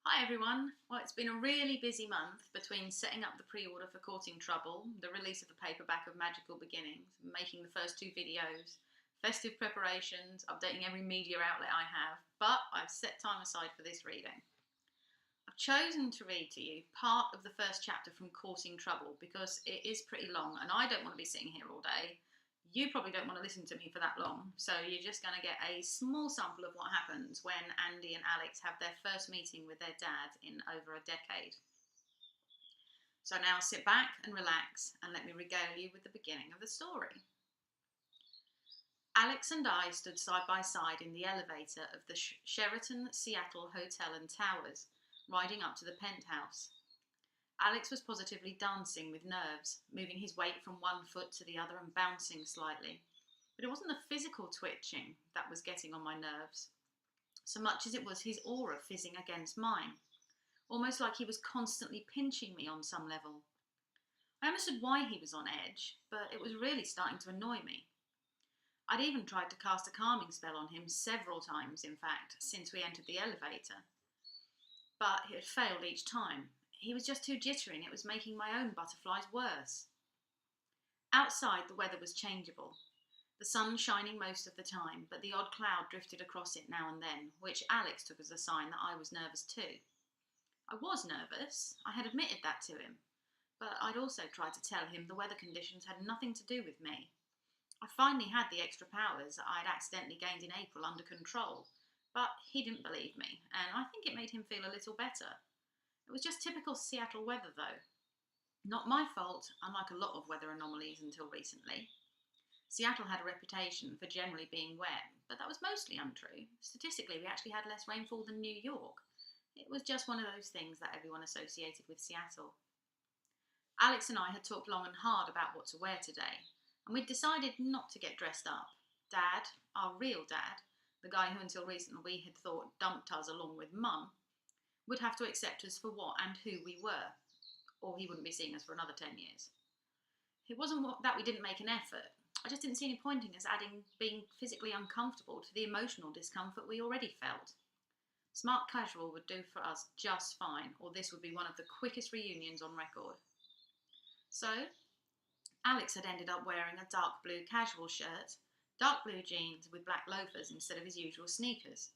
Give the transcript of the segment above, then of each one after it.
Hi everyone. Well, it's been a really busy month between setting up the pre-order for Courting Trouble, the release of the paperback of Magical Beginnings, making the first two videos, festive preparations, updating every media outlet I have, but I've set time aside for this reading. I've chosen to read to you part of the first chapter from Courting Trouble because it is pretty long and I don't want to be sitting here all day. You probably don't want to listen to me for that long, so you're just going to get a small sample of what happens when Andy and Alex have their first meeting with their dad in over a decade. So now sit back and relax and let me regale you with the beginning of the story. Alex and I stood side by side in the elevator of the Sheraton Seattle Hotel and Towers, riding up to the penthouse. Alex was positively dancing with nerves, moving his weight from one foot to the other and bouncing slightly. But it wasn't the physical twitching that was getting on my nerves, so much as it was his aura fizzing against mine, almost like he was constantly pinching me on some level. I understood why he was on edge, but it was really starting to annoy me. I'd even tried to cast a calming spell on him several times, in fact, since we entered the elevator. But it had failed each time. He was just too jittery and it was making my own butterflies worse. Outside, the weather was changeable. The sun shining most of the time, but the odd cloud drifted across it now and then, which Alex took as a sign that I was nervous too. I was nervous, I had admitted that to him, but I'd also tried to tell him the weather conditions had nothing to do with me. I finally had the extra powers that I'd accidentally gained in April under control, but he didn't believe me, and I think it made him feel a little better. It was just typical Seattle weather, though. Not my fault, unlike a lot of weather anomalies until recently. Seattle had a reputation for generally being wet, but that was mostly untrue. Statistically, we actually had less rainfall than New York. It was just one of those things that everyone associated with Seattle. Alex and I had talked long and hard about what to wear today, and we'd decided not to get dressed up. Dad, our real dad, the guy who until recently we had thought dumped us along with Mum, would have to accept us for what and who we were, or he wouldn't be seeing us for another 10 years. It wasn't that we didn't make an effort. I just didn't see any point in us adding being physically uncomfortable to the emotional discomfort we already felt. Smart casual would do for us just fine, or this would be one of the quickest reunions on record. So, Alex had ended up wearing a dark blue casual shirt, dark blue jeans with black loafers instead of his usual sneakers.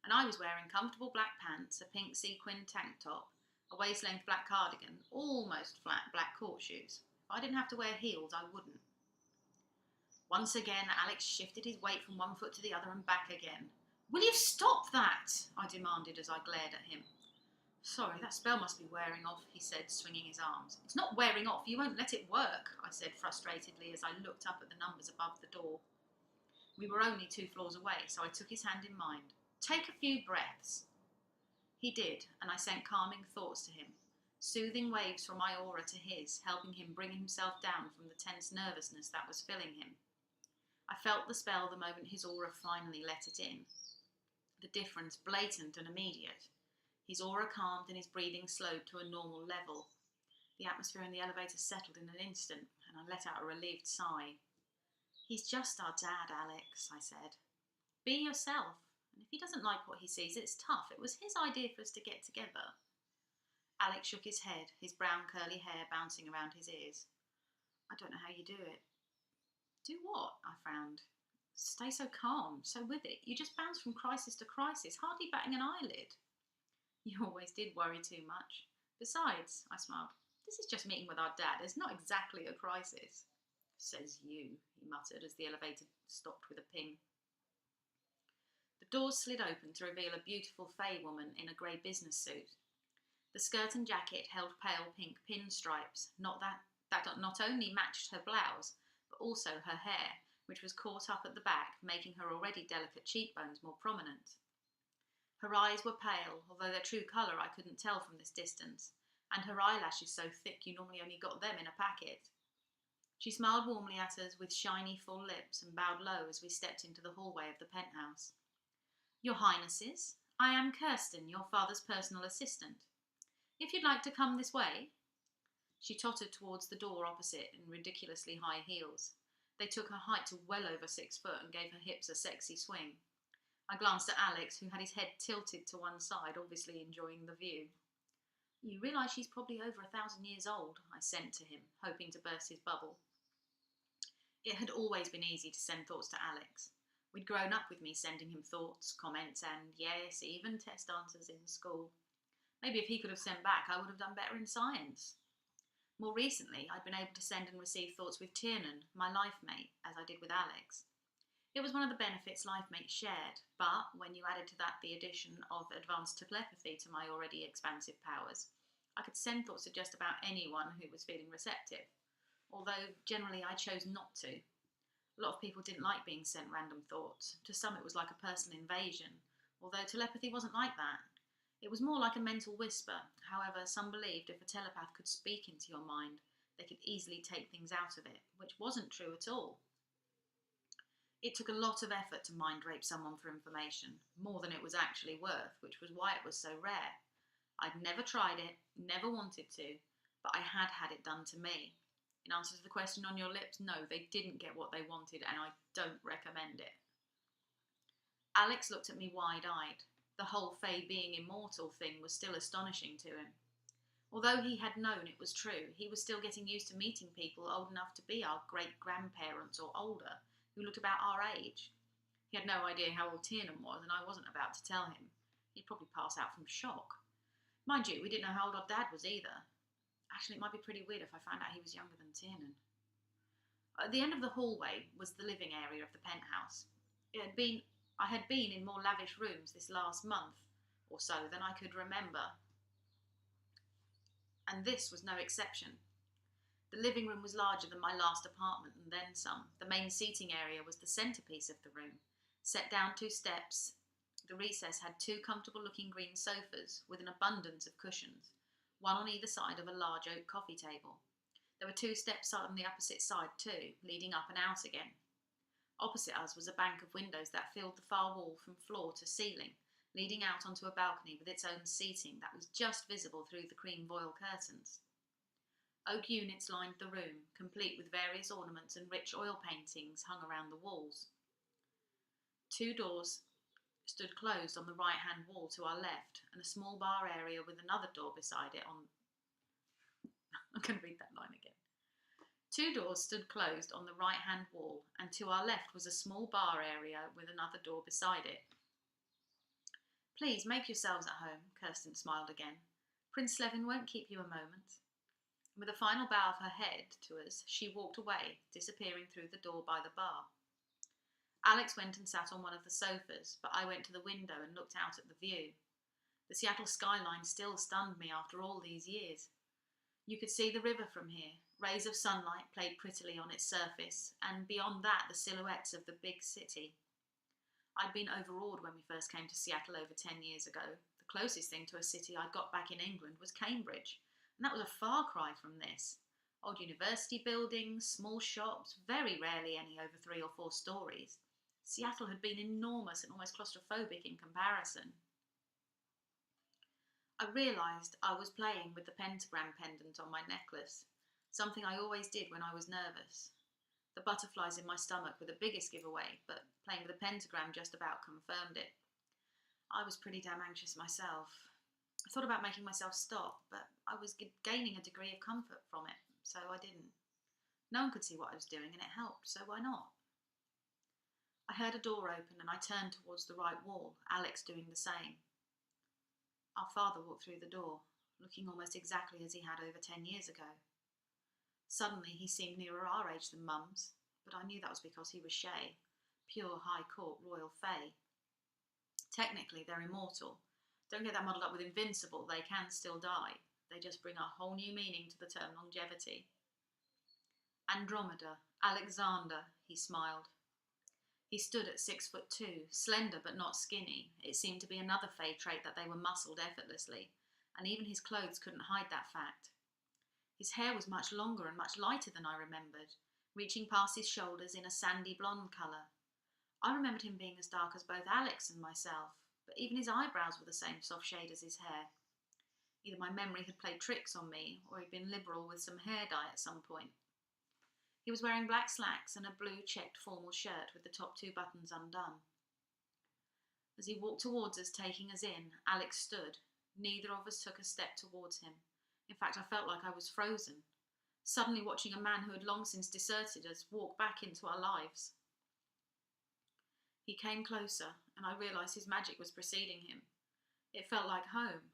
And I was wearing comfortable black pants, a pink sequin tank top, a waist-length black cardigan, almost flat black court shoes. If I didn't have to wear heels, I wouldn't. Once again, Alex shifted his weight from one foot to the other and back again. "Will you stop that?" I demanded as I glared at him. "Sorry, that spell must be wearing off," he said, swinging his arms. "It's not wearing off, you won't let it work," I said frustratedly as I looked up at the numbers above the door. We were only 2 floors away, so I took his hand in mine. "Take a few breaths." He did, and I sent calming thoughts to him, soothing waves from my aura to his, helping him bring himself down from the tense nervousness that was filling him. I felt the spell the moment his aura finally let it in. The difference blatant and immediate. His aura calmed and his breathing slowed to a normal level. The atmosphere in the elevator settled in an instant, and I let out a relieved sigh. "He's just our dad, Alex," I said. "Be yourself. And if he doesn't like what he sees, it's tough. It was his idea for us to get together." Alex shook his head, his brown curly hair bouncing around his ears. "I don't know how you do it." "Do what?" I frowned. "Stay so calm, so with it. You just bounce from crisis to crisis, hardly batting an eyelid." "You always did worry too much. Besides," I smiled, "this is just meeting with our dad. It's not exactly a crisis." "Says you," he muttered as the elevator stopped with a ping. The doors slid open to reveal a beautiful fey woman in a grey business suit. The skirt and jacket held pale pink pinstripes, that not only matched her blouse, but also her hair, which was caught up at the back, making her already delicate cheekbones more prominent. Her eyes were pale, although their true colour I couldn't tell from this distance, and her eyelashes so thick you normally only got them in a packet. She smiled warmly at us with shiny full lips and bowed low as we stepped into the hallway of the penthouse. "Your Highnesses, I am Kirsten, your father's personal assistant. If you'd like to come this way." She tottered towards the door opposite in ridiculously high heels. They took her height to well over 6 foot and gave her hips a sexy swing. I glanced at Alex, who had his head tilted to one side, obviously enjoying the view. You realise she's probably over 1,000 years old, I sent to him, hoping to burst his bubble. It had always been easy to send thoughts to Alex. We'd grown up with me sending him thoughts, comments, and yes, even test answers in school. Maybe if he could have sent back, I would have done better in science. More recently, I'd been able to send and receive thoughts with Tiernan, my life mate, as I did with Alex. It was one of the benefits life mates shared, but when you added to that the addition of advanced telepathy to my already expansive powers, I could send thoughts to just about anyone who was feeling receptive, although generally I chose not to. A lot of people didn't like being sent random thoughts. To some it was like a personal invasion, although telepathy wasn't like that. It was more like a mental whisper. However, some believed if a telepath could speak into your mind, they could easily take things out of it, which wasn't true at all. It took a lot of effort to mind rape someone for information, more than it was actually worth, which was why it was so rare. I'd never tried it, never wanted to, but I had had it done to me. In answer to the question on your lips, no, they didn't get what they wanted, and I don't recommend it. Alex looked at me wide-eyed. The whole Fae being immortal thing was still astonishing to him. Although he had known it was true, he was still getting used to meeting people old enough to be our great-grandparents or older, who looked about our age. He had no idea how old Tiernan was, and I wasn't about to tell him. He'd probably pass out from shock. Mind you, we didn't know how old our dad was either. Actually, it might be pretty weird if I found out he was younger than Tiernan. At the end of the hallway was the living area of the penthouse. I had been in more lavish rooms this last month or so than I could remember, and this was no exception. The living room was larger than my last apartment and then some. The main seating area was the centrepiece of the room. Set down 2 steps, the recess had 2 comfortable-looking green sofas with an abundance of cushions, one on either side of a large oak coffee table. There were 2 steps on the opposite side too, leading up and out again. Opposite us was a bank of windows that filled the far wall from floor to ceiling, leading out onto a balcony with its own seating that was just visible through the cream voile curtains. Oak units lined the room, complete with various ornaments and rich oil paintings hung around the walls. 2 doors stood closed on the right-hand wall to our left, and a small bar area with another door beside it on... I'm going to read that line again. 2 doors stood closed on the right-hand wall, and to our left was a small bar area with another door beside it. Please, make yourselves at home, Kirsten smiled again. Prince Slevin won't keep you a moment. With a final bow of her head to us, she walked away, disappearing through the door by the bar. Alex went and sat on one of the sofas, but I went to the window and looked out at the view. The Seattle skyline still stunned me after all these years. You could see the river from here. Rays of sunlight played prettily on its surface, and beyond that the silhouettes of the big city. I'd been overawed when we first came to Seattle over 10 years ago. The closest thing to a city I'd got back in England was Cambridge, and that was a far cry from this. Old university buildings, small shops, very rarely any over 3 or 4 stories. Seattle had been enormous and almost claustrophobic in comparison. I realised I was playing with the pentagram pendant on my necklace, something I always did when I was nervous. The butterflies in my stomach were the biggest giveaway, but playing with the pentagram just about confirmed it. I was pretty damn anxious myself. I thought about making myself stop, but I was gaining a degree of comfort from it, so I didn't. No one could see what I was doing, and it helped, so why not? I heard a door open, and I turned towards the right wall, Alex doing the same. Our father walked through the door, looking almost exactly as he had over 10 years ago. Suddenly he seemed nearer our age than Mum's, but I knew that was because he was Shay, pure High Court royal fae. Technically, they're immortal. Don't get that muddled up with invincible, they can still die. They just bring a whole new meaning to the term longevity. Andromeda, Alexander, he smiled. He stood at 6'2", slender but not skinny. It seemed to be another fae trait that they were muscled effortlessly, and even his clothes couldn't hide that fact. His hair was much longer and much lighter than I remembered, reaching past his shoulders in a sandy blonde colour. I remembered him being as dark as both Alex and myself, but even his eyebrows were the same soft shade as his hair. Either my memory had played tricks on me, or he'd been liberal with some hair dye at some point. He was wearing black slacks and a blue checked formal shirt with the top 2 buttons undone. As he walked towards us, taking us in, Alex stood. Neither of us took a step towards him. In fact, I felt like I was frozen, suddenly watching a man who had long since deserted us walk back into our lives. He came closer, and I realised his magic was preceding him. It felt like home.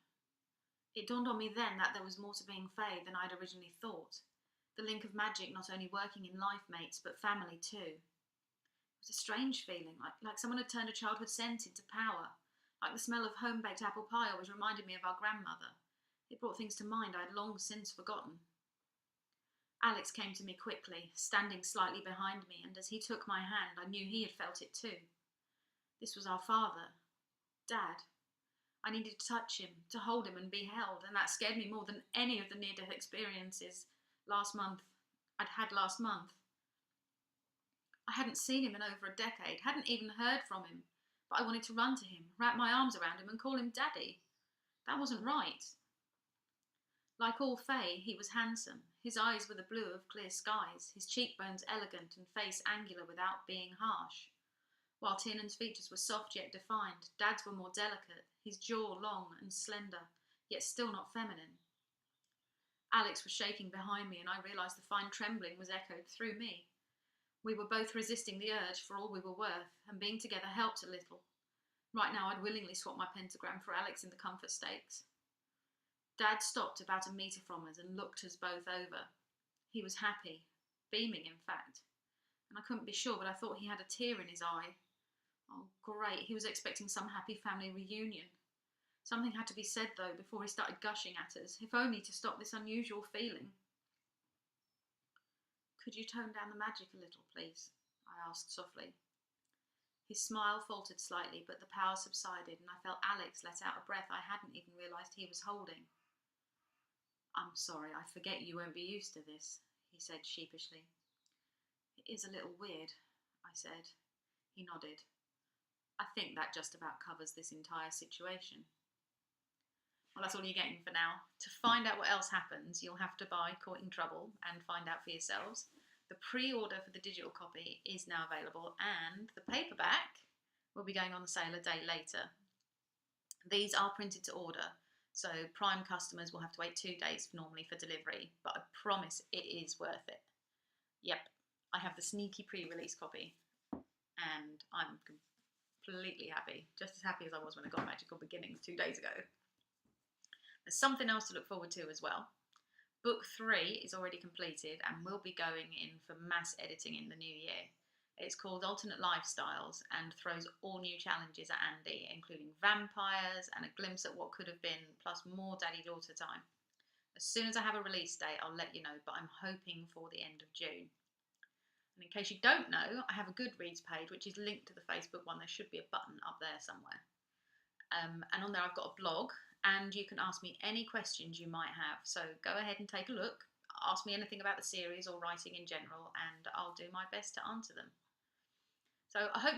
It dawned on me then that there was more to being Fae than I'd originally thought. The link of magic not only working in life mates, but family too. It was a strange feeling, like someone had turned a childhood scent into power, like the smell of home-baked apple pie always reminded me of our grandmother. It brought things to mind I had long since forgotten. Alex came to me quickly, standing slightly behind me, and as he took my hand, I knew he had felt it too. This was our father, Dad. I needed to touch him, to hold him and be held, and that scared me more than any of the near-death experiences I'd had last month. I hadn't seen him in over a decade, hadn't even heard from him, but I wanted to run to him, wrap my arms around him and call him Daddy. That wasn't right. Like all Fae, he was handsome. His eyes were the blue of clear skies, his cheekbones elegant and face angular without being harsh. While Tiernan's features were soft yet defined, Dad's were more delicate, his jaw long and slender, yet still not feminine. Alex was shaking behind me, and I realised the fine trembling was echoed through me. We were both resisting the urge for all we were worth, and being together helped a little. Right now I'd willingly swap my pentagram for Alex in the comfort stakes. Dad stopped about a metre from us and looked us both over. He was happy, beaming in fact, and I couldn't be sure, but I thought he had a tear in his eye. Oh, great, he was expecting some happy family reunion. Something had to be said, though, before he started gushing at us, if only to stop this unusual feeling. "Could you tone down the magic a little, please?" I asked softly. His smile faltered slightly, but the power subsided, and I felt Alex let out a breath I hadn't even realised he was holding. "I'm sorry, I forget you won't be used to this," he said sheepishly. "It is a little weird," I said. He nodded. "I think that just about covers this entire situation." Well, that's all you're getting for now. To find out what else happens, you'll have to buy Caught in Trouble and find out for yourselves. The pre-order for the digital copy is now available, and the paperback will be going on sale a day later. These are printed to order, so Prime customers will have to wait 2 days normally for delivery, but I promise it is worth it. Yep, I have the sneaky pre-release copy, and I'm completely happy, just as happy as I was when I got Magical Beginnings 2 days ago. There's something else to look forward to as well. Book 3 is already completed and will be going in for mass editing in the new year. It's called Alternate Lifestyles and throws all new challenges at Andy, including vampires and a glimpse at what could have been, plus more daddy-daughter time. As soon as I have a release date, I'll let you know, but I'm hoping for the end of June. And in case you don't know, I have a Goodreads page, which is linked to the Facebook one. There should be a button up there somewhere. And on there I've got a blog, and you can ask me any questions you might have. So go ahead and take a look. Ask me anything about the series or writing in general, and I'll do my best to answer them. So I hope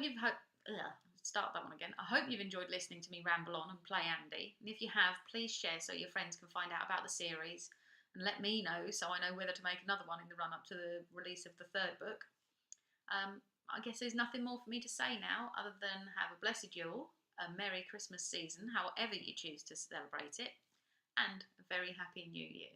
start that one again. I hope you've enjoyed listening to me ramble on and play Andy. And if you have, please share so your friends can find out about the series, and let me know so I know whether to make another one in the run-up to the release of the 3rd book. I guess there's nothing more for me to say now, other than have a blessed Yule, a Merry Christmas season, however you choose to celebrate it, and a very happy New Year.